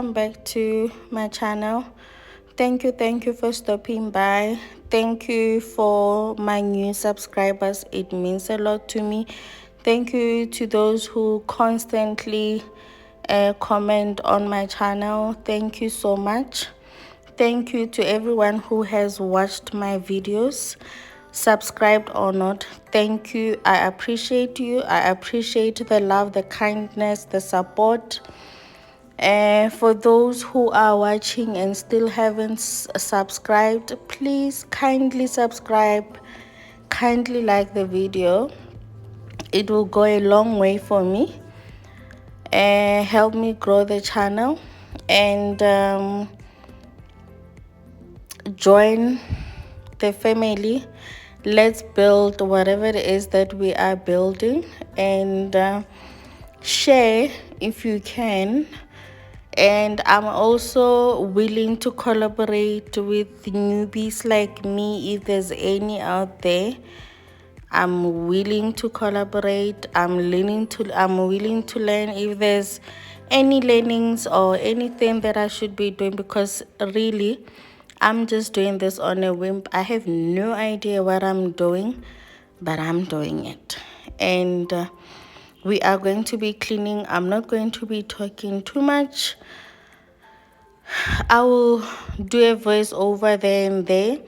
welcome back to my channel. Thank you for stopping by. Thank you for my new subscribers. It means a lot to me. Thank you to those who constantly comment on my channel. Thank you so much. Thank you to everyone who has watched my videos, subscribed or not. Thank you. I appreciate you. I appreciate the love, the kindness, the support. For those who are watching and still haven't subscribed, please kindly subscribe, kindly like the video. It will go a long way for me and help me grow the channel. And join the family. Let's build whatever it is that we are building, and share if you can. And I'm also willing to collaborate with newbies like me. If there's any out there, I'm willing to collaborate. I'm willing to learn. If there's any learnings or anything that I should be doing, because really I'm just doing this on a whim. I have no idea what I'm doing, but I'm doing it. And we are going to be cleaning. I'm not going to be talking too much. I will do a voice over there and there,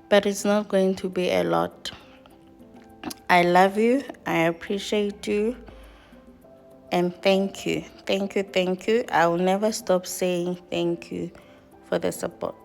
but it's not going to be a lot. I love you. I appreciate you. And thank you. Thank you. I will never stop saying thank you for the support.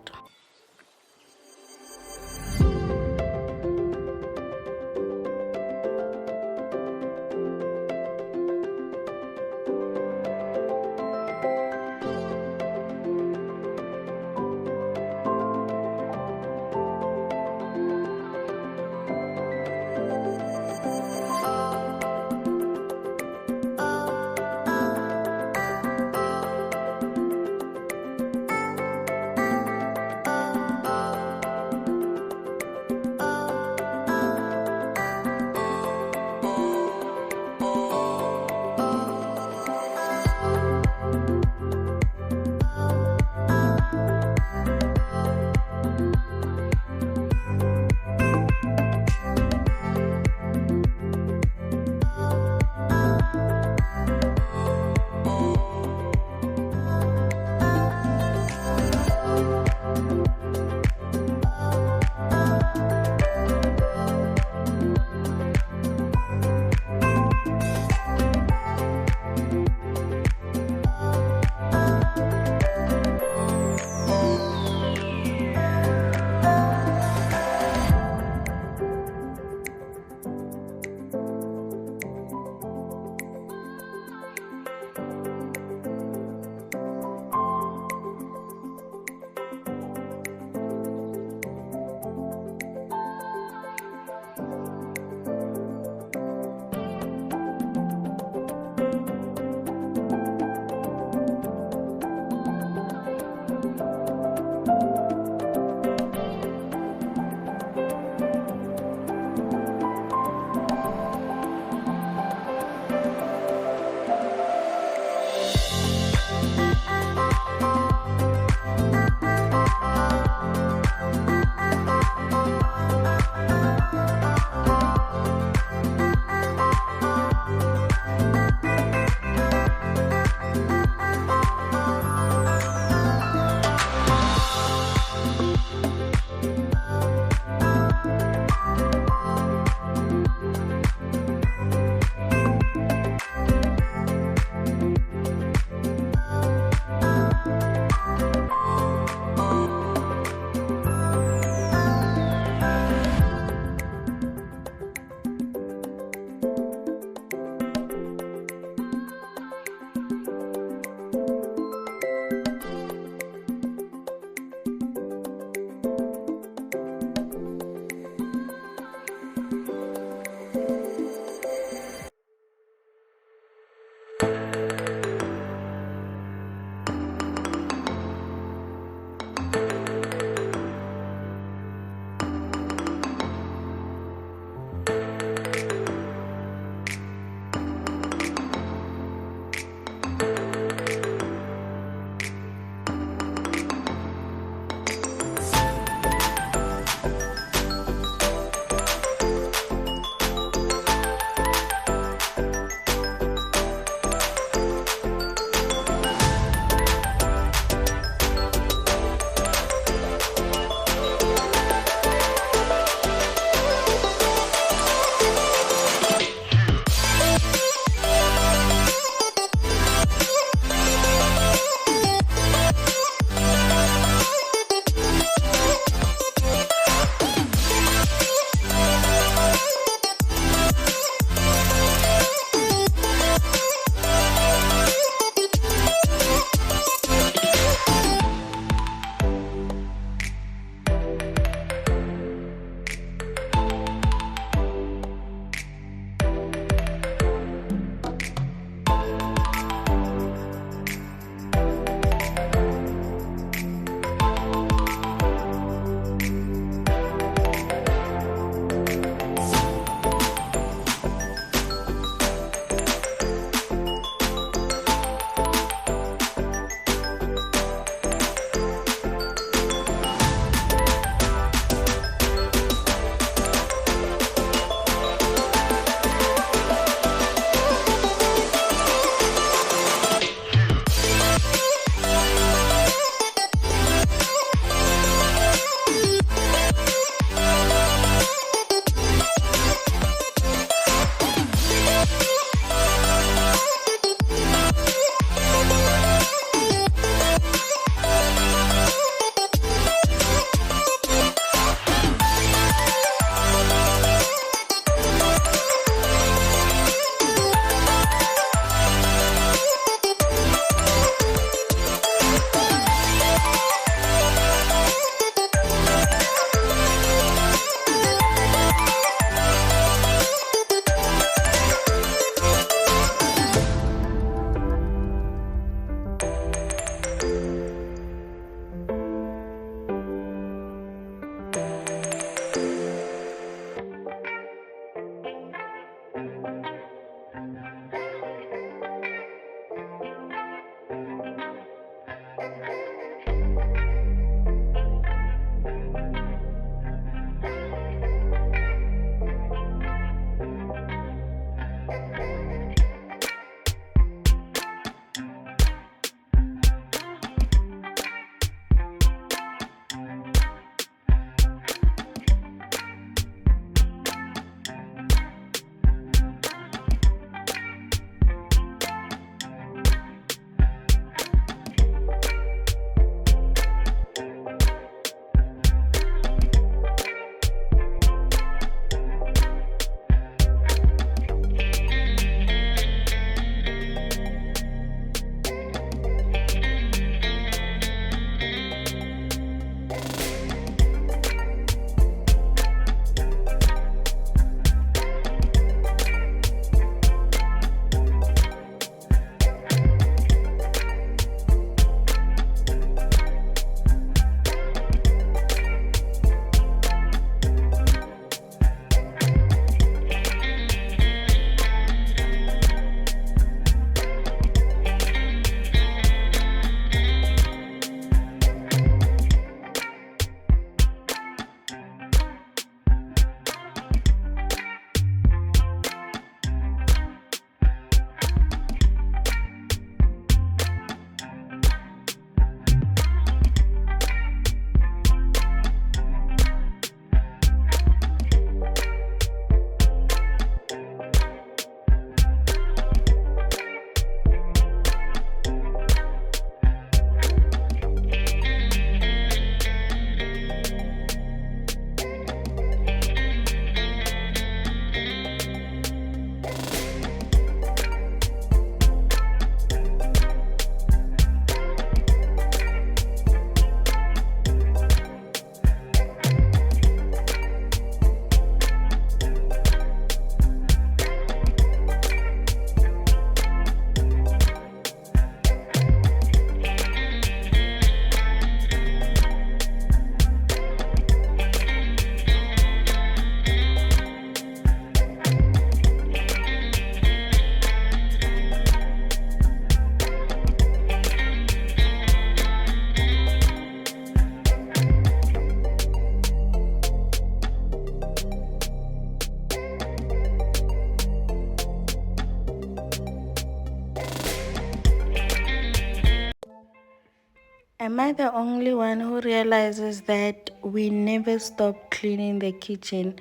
Am I the only one who realizes that we never stop cleaning the kitchen?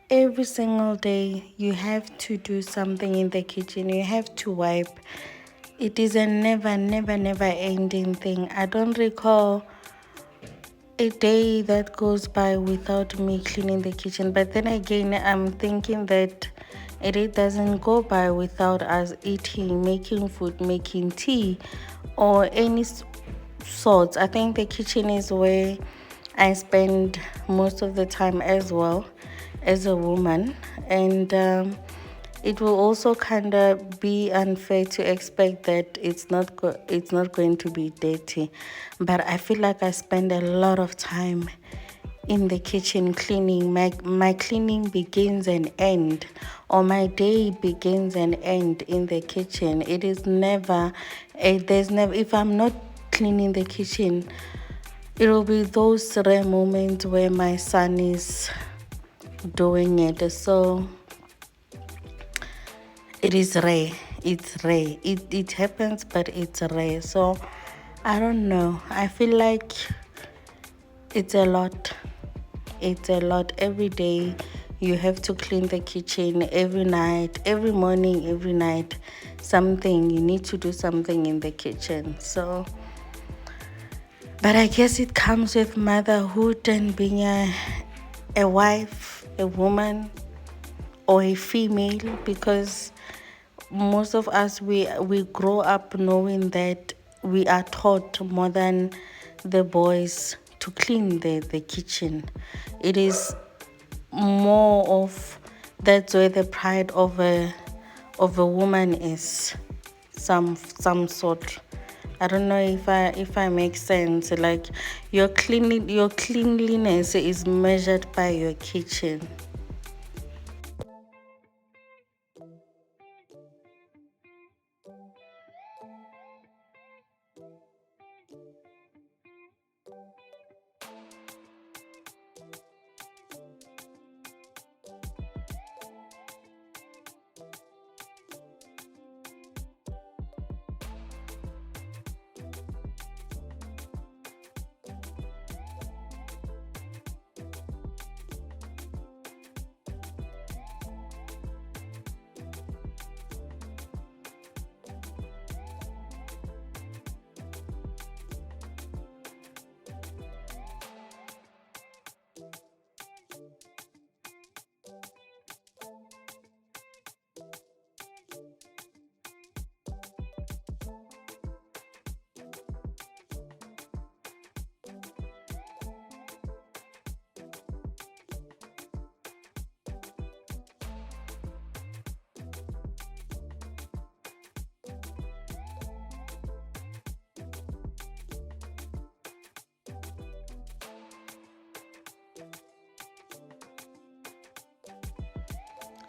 Every single day, you have to do something in the kitchen. You have to wipe. It is a never ending thing. I don't recall a day that goes by without me cleaning the kitchen. But then again, I'm thinking that a day doesn't go by without us eating, making food, making tea, or any sorts. I think the kitchen is where I spend most of the time as well as a woman, and it will also kind of be unfair to expect that it's not going to be dirty, but I feel like I spend a lot of time in the kitchen cleaning. My cleaning begins and end, or my day begins and end in the kitchen. It is never there's never, if I'm not cleaning the kitchen, it will be those rare moments where my son is doing it. So it is rare. It's rare. It happens, but it's rare. So I don't know. I feel like it's a lot. It's a lot. Every day you have to clean the kitchen, every night, every morning, every night. Something, you need to do something in the kitchen. So, but I guess it comes with motherhood and being a wife, a woman, or a female, because most of us, we grow up knowing that we are taught more than the boys to clean the kitchen. It is more of, that's where the pride of a woman is, some sort. I don't know if I make sense. Like your cleanliness is measured by your kitchen.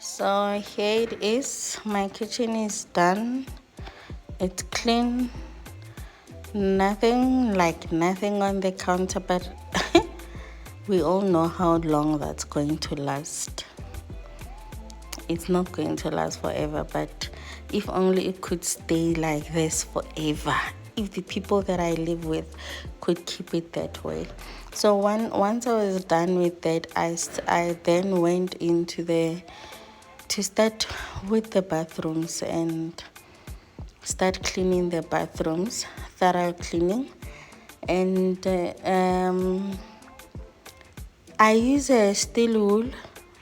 So here it is. My kitchen is done. It's clean. Nothing on the counter, but we all know how long that's going to last. It's not going to last forever, but if only it could stay like this forever. If the people that I live with could keep it that way. So once I was done with that, I then went into to start with the bathrooms and start cleaning the bathrooms, thorough cleaning. And I use a steel wool.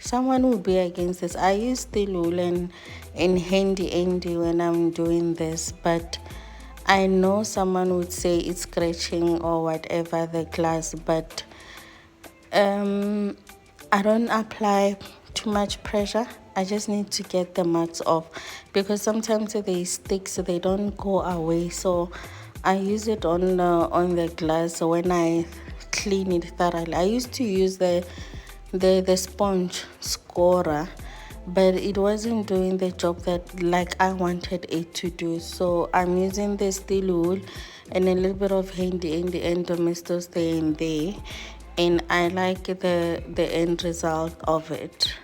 Someone will be against this. I use steel wool and handy when I'm doing this, but I know someone would say it's scratching or whatever the glass, but I don't apply too much pressure. I just need to get the marks off, because sometimes they stick, so they don't go away. So I use it on the glass when I clean it thoroughly. I used to use the sponge scorer, but it wasn't doing the job that like I wanted it to do. So I'm using the steel wool and a little bit of handy and domestos there and there, and I like the end result of it.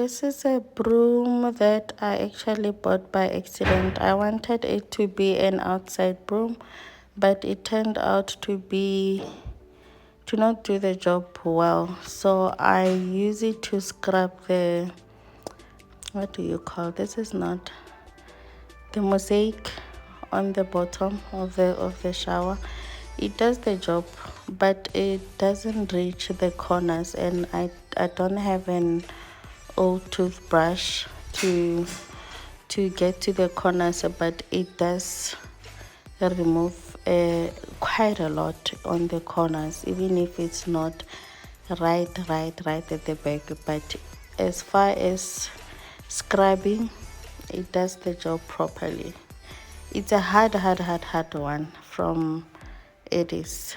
this is a broom that I actually bought by accident. I wanted it to be an outside broom, but it turned out to not do the job well. So I use it to scrub the, what do you call this? Is not the mosaic on the bottom of the shower. It does the job, but it doesn't reach the corners, and I don't have an old toothbrush to get to the corners, but it does remove quite a lot on the corners, even if it's not right at the back. But as far as scrubbing, it does the job properly. It's a hard one from Edis.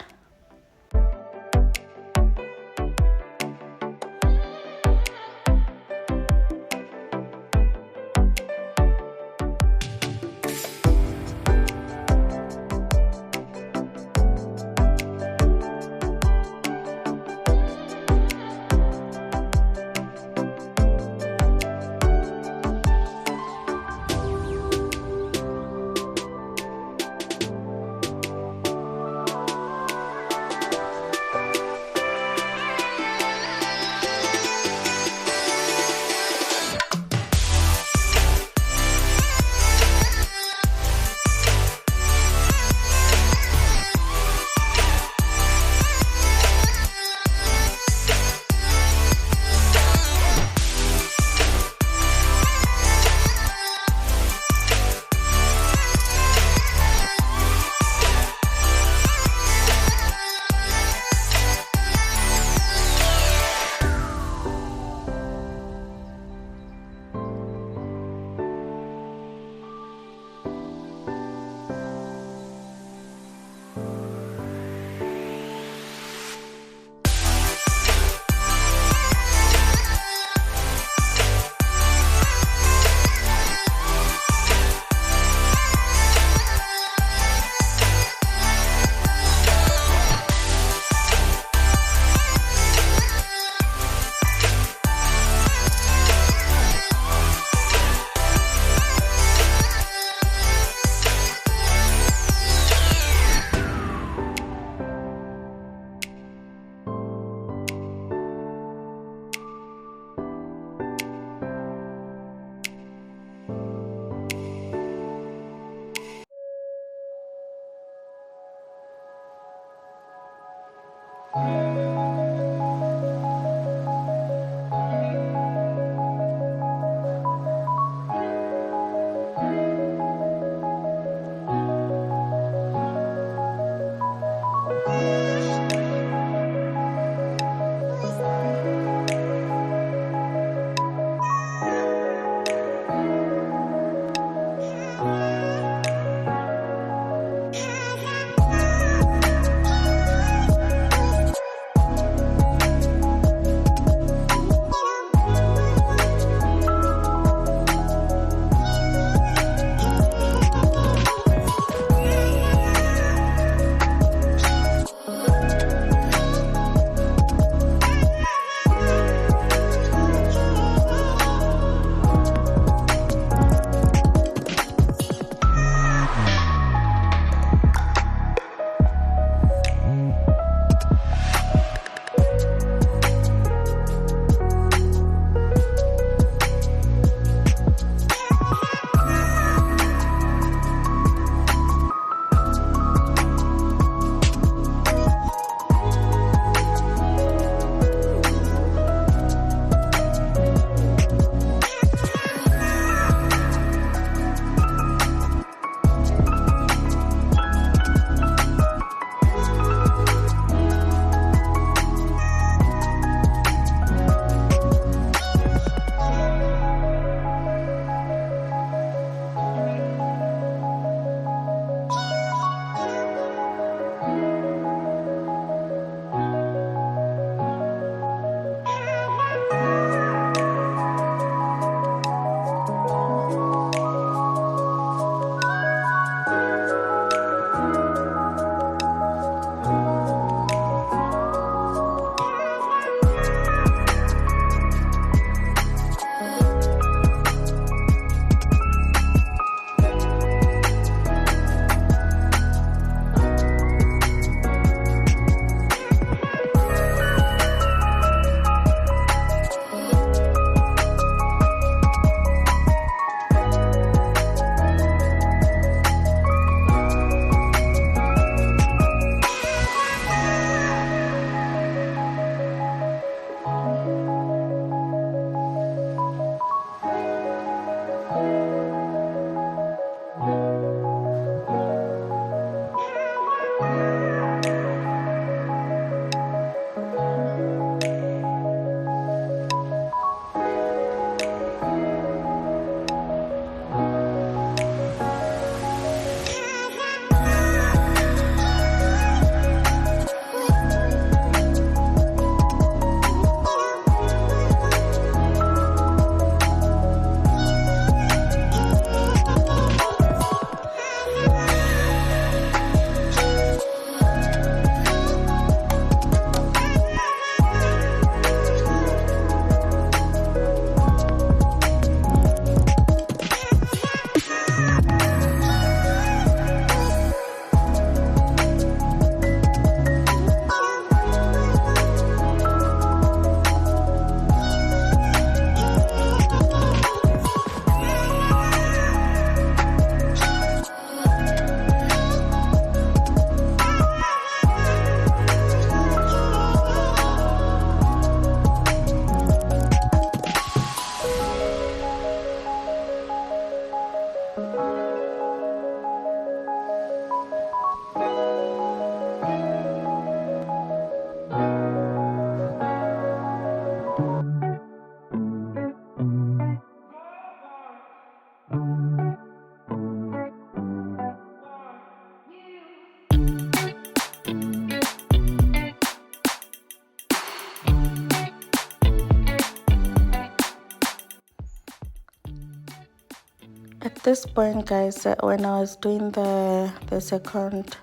this point, guys, when I was doing the second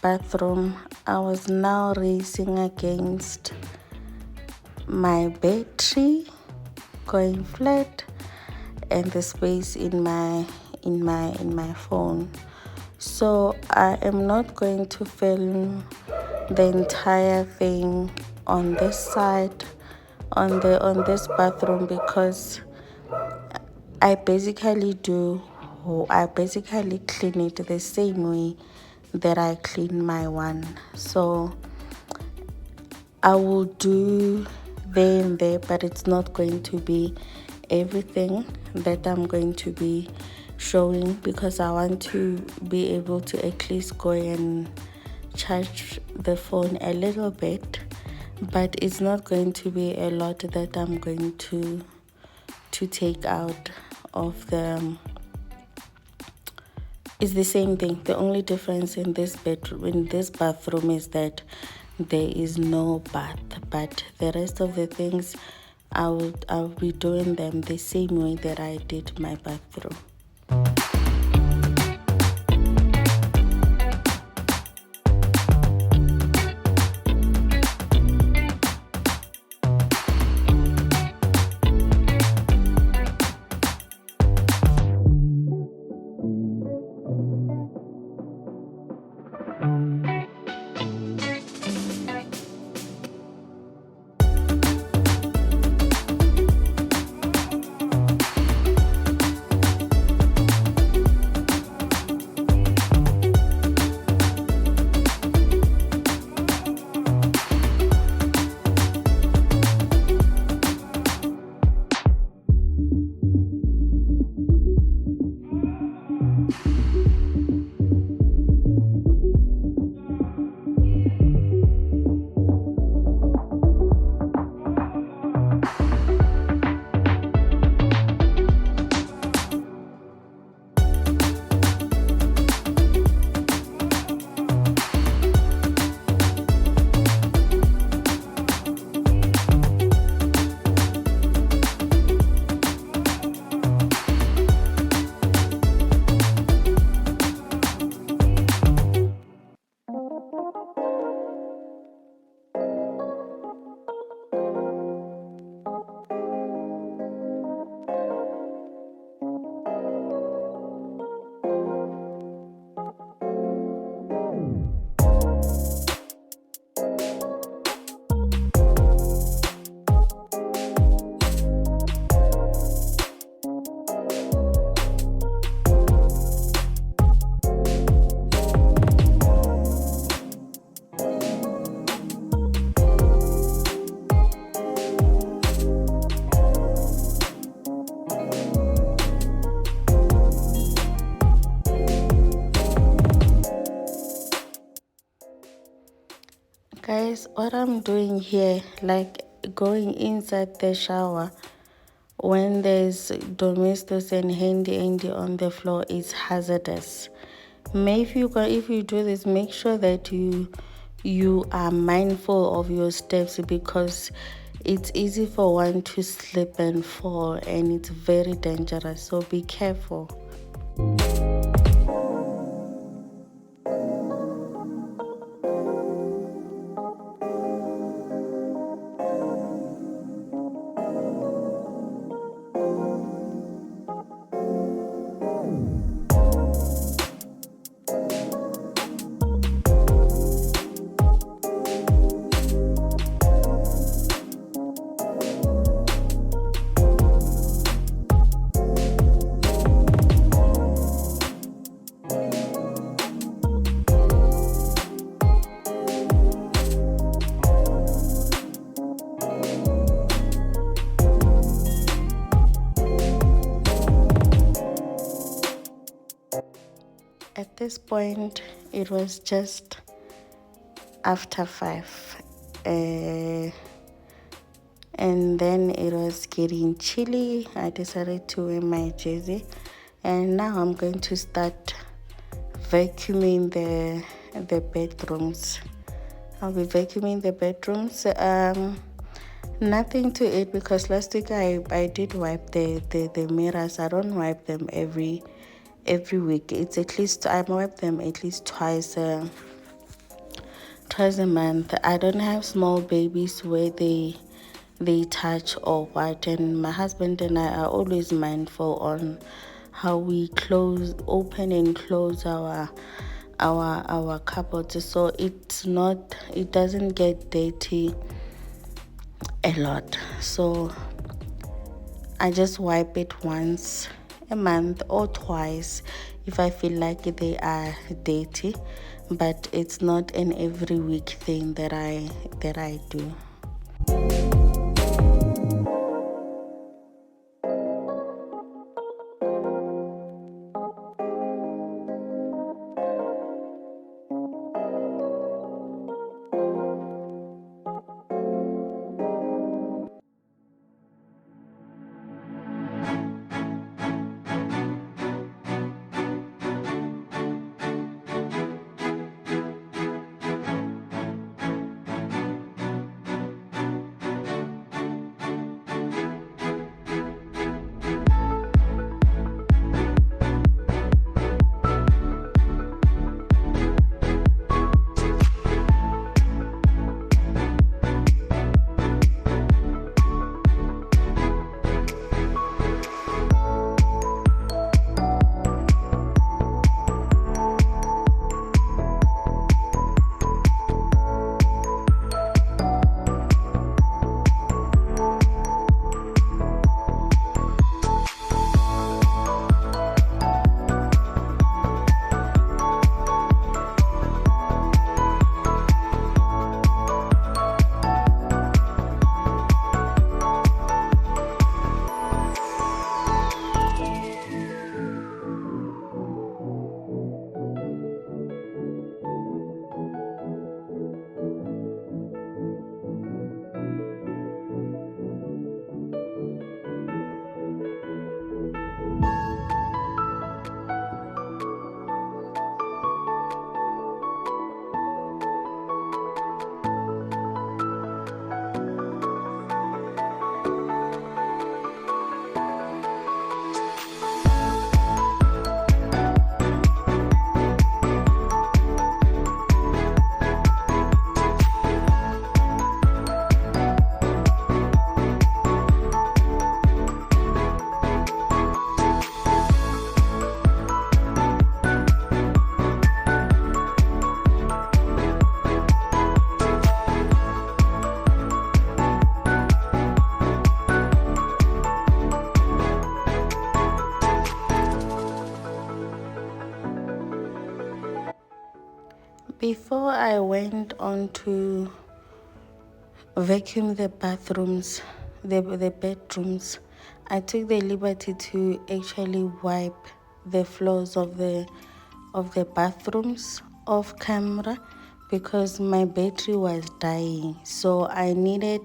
bathroom, I was now racing against my battery going flat and the space in my phone. So I am not going to film the entire thing on this side, on this bathroom, because I basically clean it the same way that I clean my one. So I will do there and there, but it's not going to be everything that I'm going to be showing, because I want to be able to at least go and charge the phone a little bit, but it's not going to be a lot that I'm going to take out of the it's the same thing. The only difference in this bathroom is that there is no bath, but the rest of the things I'll be doing them the same way that I did my bathroom. Guys, what I'm doing here, like going inside the shower when there's domestos and handy on the floor, is hazardous. If you do this, make sure that you are mindful of your steps, because it's easy for one to slip and fall, and it's very dangerous. So be careful. At this point, it was just after 5, and then it was getting chilly. I decided to wear my jersey, and now I'm going to start vacuuming the bedrooms. I'll be vacuuming the bedrooms. Nothing to it, because last week I did wipe the mirrors. I don't wipe them every every week. It's at least, I wipe them at least twice a month. I don't have small babies where they touch or what, and my husband and I are always mindful on how we open and close our cupboards, so it doesn't get dirty a lot. So I just wipe it once a month or twice if I feel like they are dirty, but it's not an every week thing that I do. Before I went on to vacuum the bathrooms, the bedrooms, I took the liberty to actually wipe the floors of the bathrooms off camera because my battery was dying. So I needed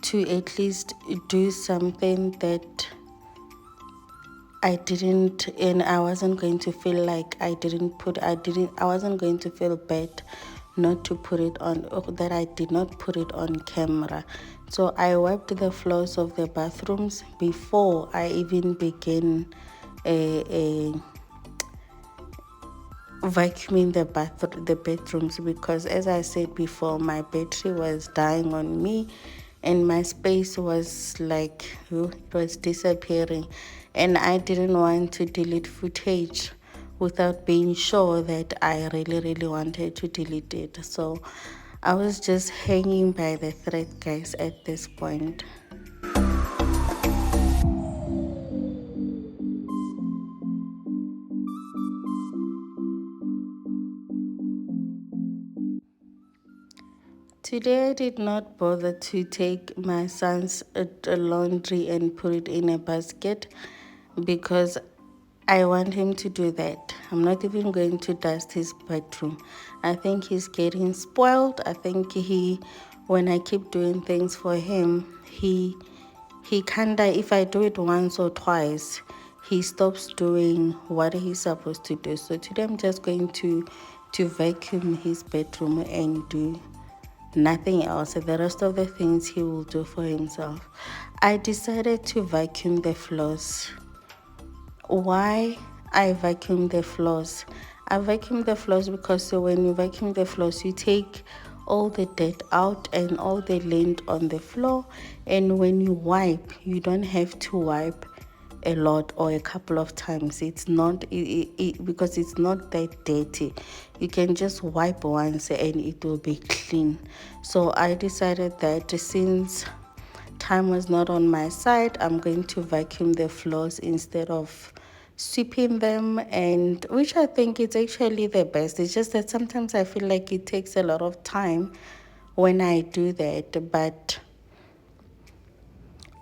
to at least do something that I didn't, and I wasn't going to feel like I wasn't going to feel bad not to put it on, or that I did not put it on camera. So I wiped the floors of the bathrooms before I even began a vacuuming the bedrooms, because as I said before, my battery was dying on me and my space was like, it was disappearing, and I didn't want to delete footage without being sure that I really wanted to delete it. So I was just hanging by the thread, guys, at this point. Today I did not bother to take my son's laundry and put it in a basket because I want him to do that. I'm not even going to dust his bedroom. I think he's getting spoiled. I think when I keep doing things for him, he kinda, if I do it once or twice, he stops doing what he's supposed to do. So today I'm just going to vacuum his bedroom and do nothing else. The rest of the things he will do for himself. I decided to vacuum the floors. Why? I vacuum the floors. I vacuum the floors because so when you vacuum the floors, you take all the dirt out and all the lint on the floor. And when you wipe, you don't have to wipe a lot or a couple of times. It's not because it's not that dirty. You can just wipe once and it will be clean. So I decided that since time was not on my side, I'm going to vacuum the floors instead of sweeping them, and which I think is actually the best. It's just that sometimes I feel like it takes a lot of time when I do that, but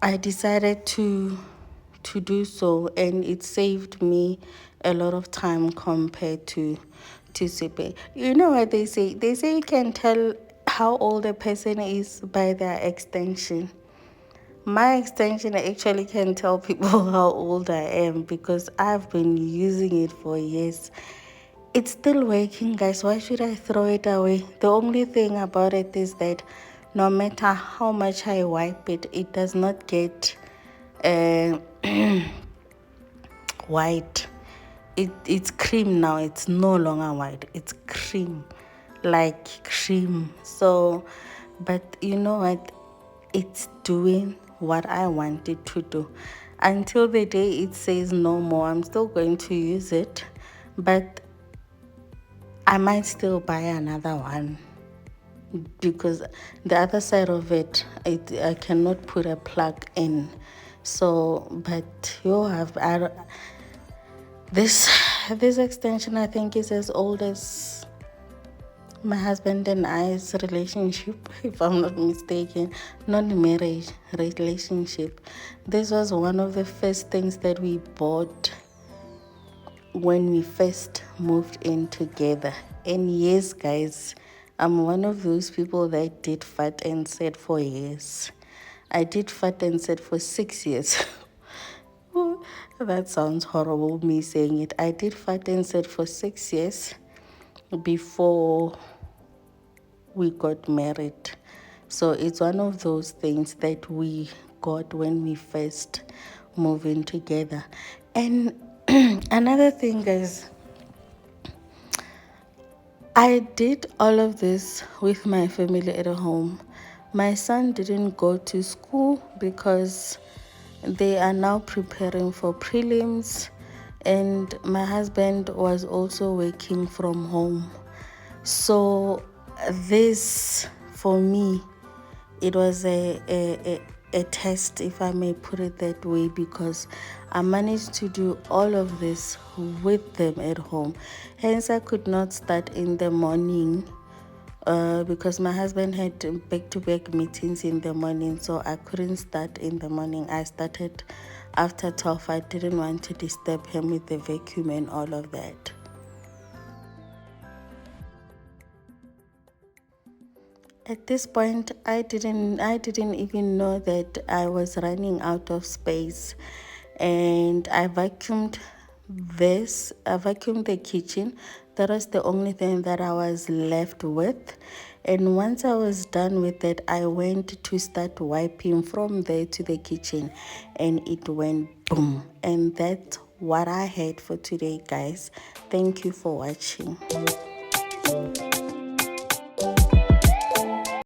I decided to do so, and it saved me a lot of time compared to sweeping. You know what they say? They say you can tell how old a person is by their extension. My extension actually can tell people how old I am because I've been using it for years. It's still working, guys. Why should I throw it away? The only thing about it is that no matter how much I wipe it, it does not get uh, white. It's cream now. It's no longer white. It's cream, like cream. So, but you know what? It's doing what I want it to do. Until the day it says no more, I'm still going to use it, but I might still buy another one because the other side of it, I cannot put a plug in. So, but you have this this extension. I think is as old as my husband and I's relationship, if I'm not mistaken, not marriage, relationship. This was one of the first things that we bought when we first moved in together. And yes, guys, I'm one of those people that did fat and said for years. I did fat and said for 6 years. That sounds horrible, me saying it. I did fat and said for 6 years before we got married. So it's one of those things that we got when we first moved in together. And another thing, guys, I did all of this with my family at home. My son didn't go to school because they are now preparing for prelims, and my husband was also working from home. So this, for me, it was a test, if I may put it that way, because I managed to do all of this with them at home. Hence, I could not start in the morning because my husband had back-to-back meetings in the morning, so I couldn't start in the morning. I started after 12. I didn't want to disturb him with the vacuum and all of that. At this point, I didn't even know that I was running out of space, and I vacuumed the kitchen. That was the only thing that I was left with. And once I was done with it, I went to start wiping from there to the kitchen, and it went boom. And that's what I had for today, guys. Thank you for watching.